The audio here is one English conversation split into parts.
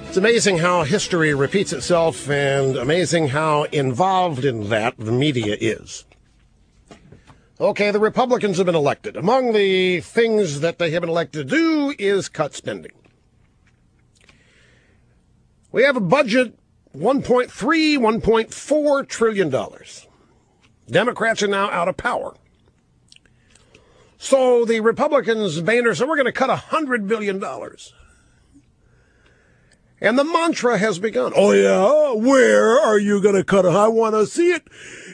It's amazing how history repeats itself and amazing how involved in that the media is. Okay, the Republicans have been elected. Among the things that they have been elected to do is cut spending. We have a budget, $1.3, $1.4 trillion. Democrats are now out of power. So the Republicans, Boehner, said, we're going to cut $100 billion. And the mantra has begun. Oh, yeah? Where are you going to cut it? I want to see it.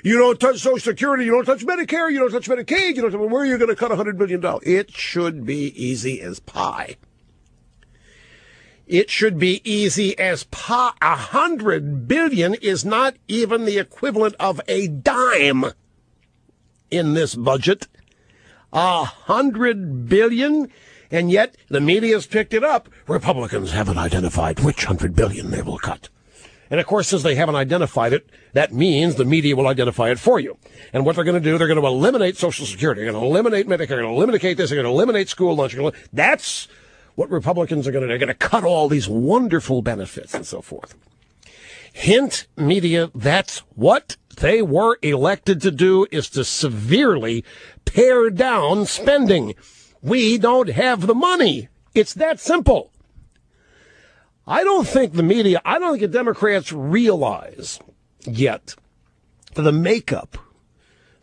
You don't touch Social Security. You don't touch Medicare. You don't touch Medicaid. Where are you going to cut $100 billion? It should be easy as pie. It should be easy as pie. $100 billion is not even the equivalent of a dime in this budget. $100 billion. And yet, the media's picked it up. Republicans haven't identified which $100 billion they will cut. And, of course, since they haven't identified it, that means the media will identify it for you. And what they're going to do, they're going to eliminate Social Security. They're going to eliminate Medicare. They're going to eliminate this. They're going to eliminate school lunch. That's what Republicans are going to do. They're going to cut all these wonderful benefits and so forth. Hint, media, that's what they were elected to do, is to severely pare down spending. We don't have the money. It's that simple. I don't think the Democrats realize yet the makeup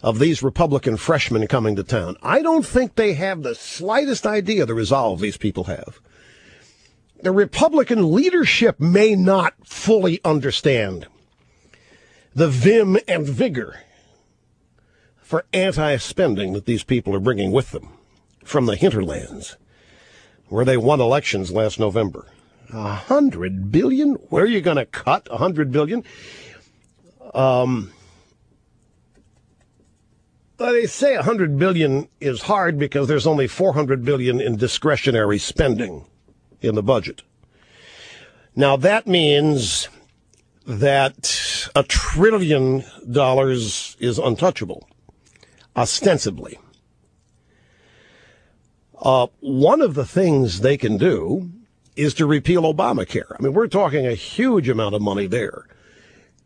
of these Republican freshmen coming to town. I don't think they have the slightest idea the resolve these people have. The Republican leadership may not fully understand the vim and vigor for anti-spending that these people are bringing with them from the hinterlands, where they won elections last November. $100 billion? Where are you going to cut $100 billion? They say $100 billion is hard because there's only $400 billion in discretionary spending in the budget. Now, that means that $1 trillion is untouchable, ostensibly. One of the things they can do is to repeal Obamacare. I mean, we're talking a huge amount of money there.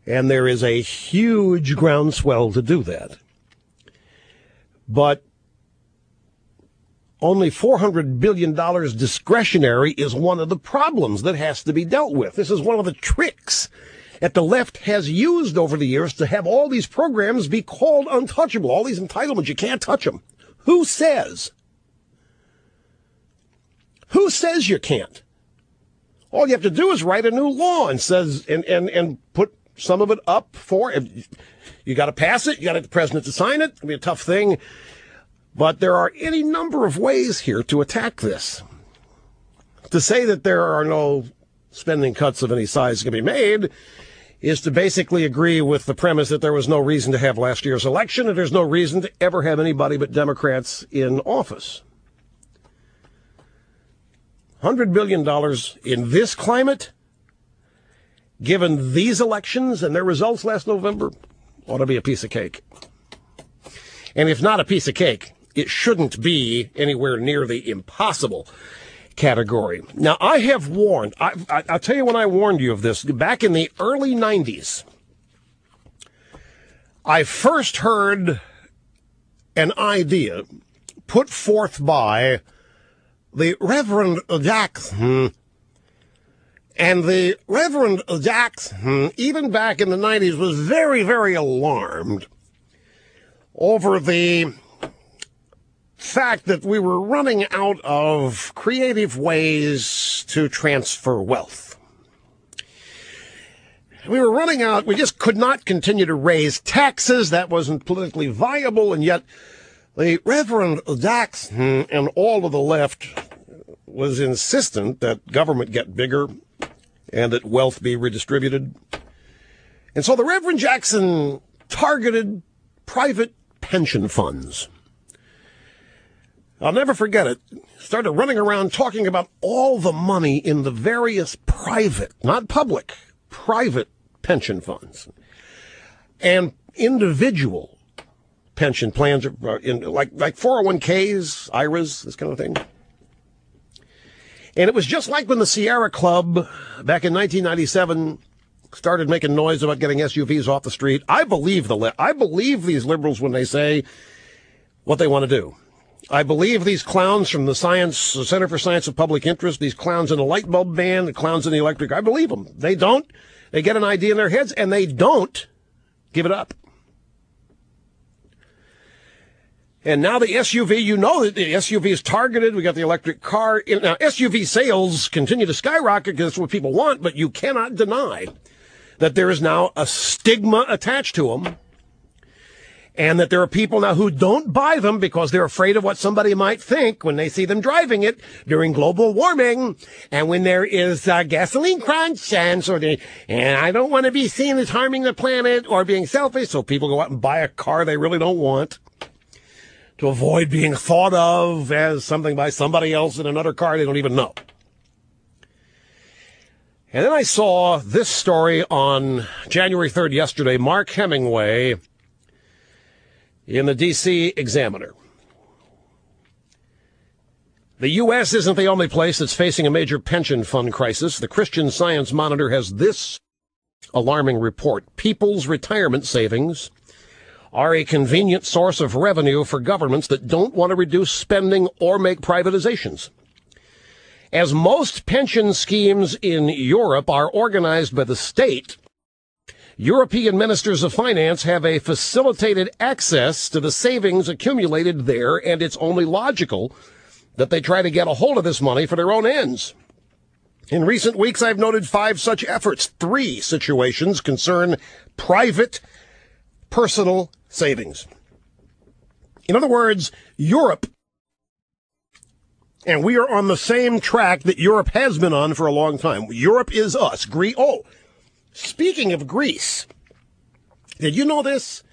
And there is a huge groundswell to do that. But only $400 billion discretionary is one of the problems that has to be dealt with. This is one of the tricks that the left has used over the years to have all these programs be called untouchable. All these entitlements, you can't touch them. Who says? Who says you can't? All you have to do is write a new law and says and put some of it up for. You got to pass it. You got to get the president to sign it. It'll be a tough thing. But there are any number of ways here to attack this. To say that there are no spending cuts of any size can be made is to basically agree with the premise that there was no reason to have last year's election and there's no reason to ever have anybody but Democrats in office. $100 billion in this climate, given these elections and their results last November, ought to be a piece of cake. And if not a piece of cake, it shouldn't be anywhere near the impossible category. Now, I have warned, I'll tell you when I warned you of this, back in the early 90s, I first heard an idea put forth by the Reverend Jackson. And the Reverend Jackson, even back in the 90s, was very, very alarmed over the fact that we were running out of creative ways to transfer wealth. We were running out. We just could not continue to raise taxes. That wasn't politically viable. And yet the Reverend Jackson and all of the left was insistent that government get bigger and that wealth be redistributed. And so the Reverend Jackson targeted private pension funds. I'll never forget it. Started running around talking about all the money in the various private, not public, private pension funds and individual pension plans, like 401ks, IRAs, this kind of thing. And it was just like when the Sierra Club back in 1997 started making noise about getting SUVs off the street. I believe these liberals when they say what they want to do. I believe these clowns from the Center for Science of Public Interest, these clowns in the light bulb ban, the clowns in the electric, I believe them. They don't. They get an idea in their heads, and they don't give it up. And now the SUV, you know that the SUV is targeted. We got the electric car. Now, SUV sales continue to skyrocket because that's what people want, but you cannot deny that there is now a stigma attached to them. And that there are people now who don't buy them because they're afraid of what somebody might think when they see them driving it during global warming and when there is gasoline crunch and I don't want to be seen as harming the planet or being selfish. So people go out and buy a car they really don't want to avoid being thought of as something by somebody else in another car they don't even know. And then I saw this story on January 3rd yesterday, Mark Hemingway in the D.C. Examiner. The U.S. isn't the only place that's facing a major pension fund crisis. The Christian Science Monitor has this alarming report. People's retirement savings are a convenient source of revenue for governments that don't want to reduce spending or make privatizations. As most pension schemes in Europe are organized by the state, European ministers of finance have a facilitated access to the savings accumulated there, and it's only logical that they try to get a hold of this money for their own ends. In recent weeks, I've noted 5 such efforts. 3 situations concern private, personal savings. In other words, Europe, and we are on the same track that Europe has been on for a long time. Europe is us. Speaking of Greece, did you know this?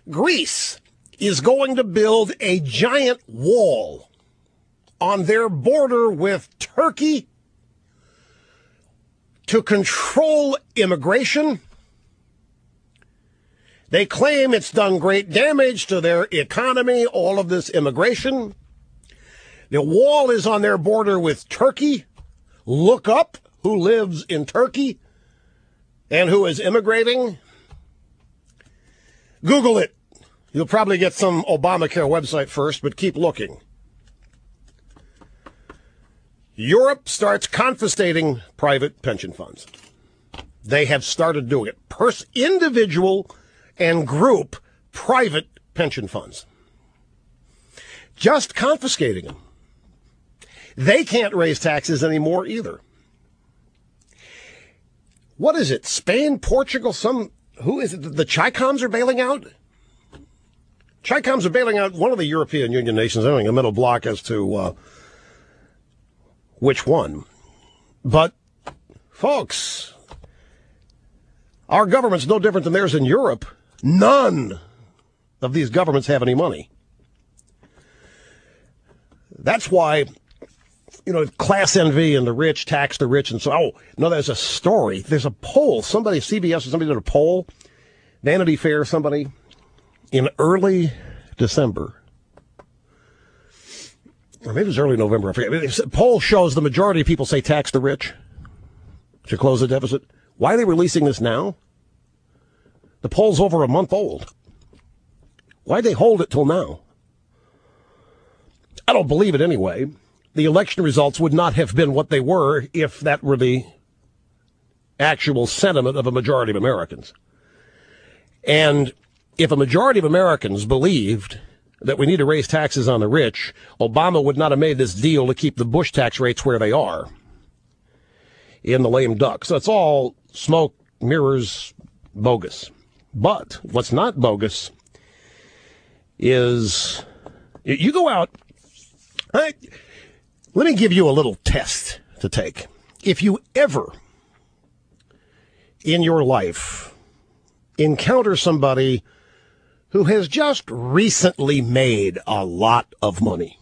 Greece is going to build a giant wall on their border with Turkey to control immigration. They claim it's done great damage to their economy, all of this immigration. The wall is on their border with Turkey. Look up who lives in Turkey and who is immigrating. Google it. You'll probably get some Obamacare website first, but keep looking. Europe starts confiscating private pension funds. They have started doing it. Individual and group private pension funds. Just confiscating them. They can't raise taxes anymore either. What is it? Spain, Portugal, who is it? The Chicoms are bailing out? Chicoms are bailing out one of the European Union nations. I don't think a middle block as to which one. But, folks, our government's no different than theirs in Europe. None of these governments have any money. That's why, class envy and the rich tax the rich. And so, there's a story. There's a poll. CBS or somebody did a poll. Vanity Fair, somebody, in early December. Or maybe it was early November. I forget. The poll shows the majority of people say tax the rich to close the deficit. Why are they releasing this now? The poll's over a month old. Why'd they hold it till now? I don't believe it anyway. The election results would not have been what they were if that were the actual sentiment of a majority of Americans. And if a majority of Americans believed that we need to raise taxes on the rich, Obama would not have made this deal to keep the Bush tax rates where they are in the lame duck. So it's all smoke, mirrors, bogus. But what's not bogus is you go out. Let me give you a little test to take. If you ever in your life encounter somebody who has just recently made a lot of money,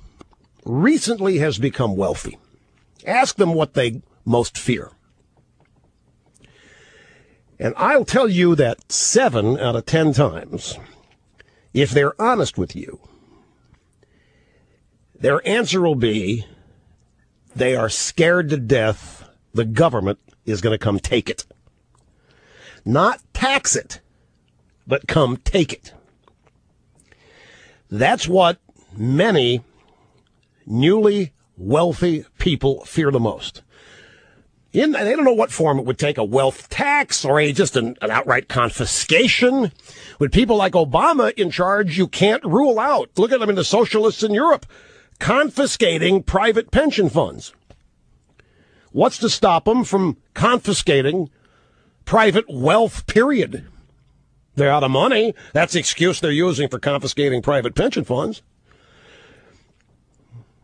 recently has become wealthy, ask them what they most fear. And I'll tell you that 7 out of 10 times, if they're honest with you, their answer will be They are scared to death the government is going to come take it. Not tax it, but come take it. That's what many newly wealthy people fear the most. They don't know what form it would take, a wealth tax or just an outright confiscation. With people like Obama in charge, you can't rule out. Look at them in the socialists in Europe, confiscating private pension funds. What's to stop them from confiscating private wealth, period? They're out of money. That's the excuse they're using for confiscating private pension funds.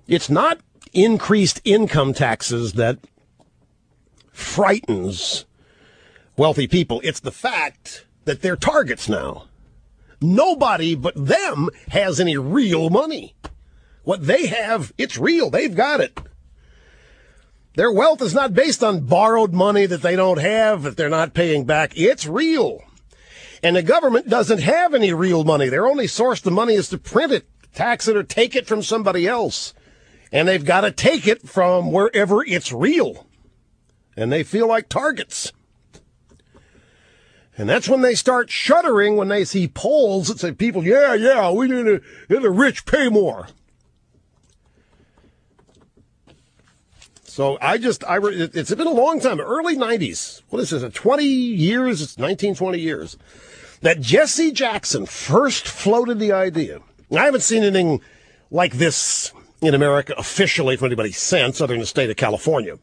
It's not increased income taxes that frightens wealthy people. It's the fact that they're targets now. Nobody but them has any real money. What they have, it's real. They've got it. Their wealth is not based on borrowed money that they don't have, that they're not paying back. It's real. And the government doesn't have any real money. Their only source of money is to print it, tax it, or take it from somebody else. And they've got to take it from wherever it's real. And they feel like targets. And that's when they start shuddering when they see polls that say people, we need to, the rich pay more. So it's been a long time, early 90s. What is this, 20 years? It's 19, 20 years. That Jesse Jackson first floated the idea. I haven't seen anything like this in America officially from anybody since, other than the state of California.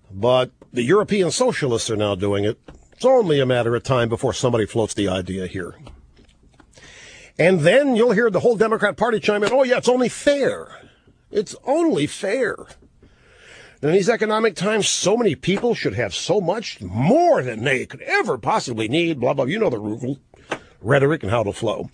But the European socialists are now doing it. It's only a matter of time before somebody floats the idea here. And then you'll hear the whole Democrat Party chime in, oh, yeah, it's only fair. It's only fair. In these economic times, so many people should have so much more than they could ever possibly need, blah, blah. You know the rhetoric and how it'll flow.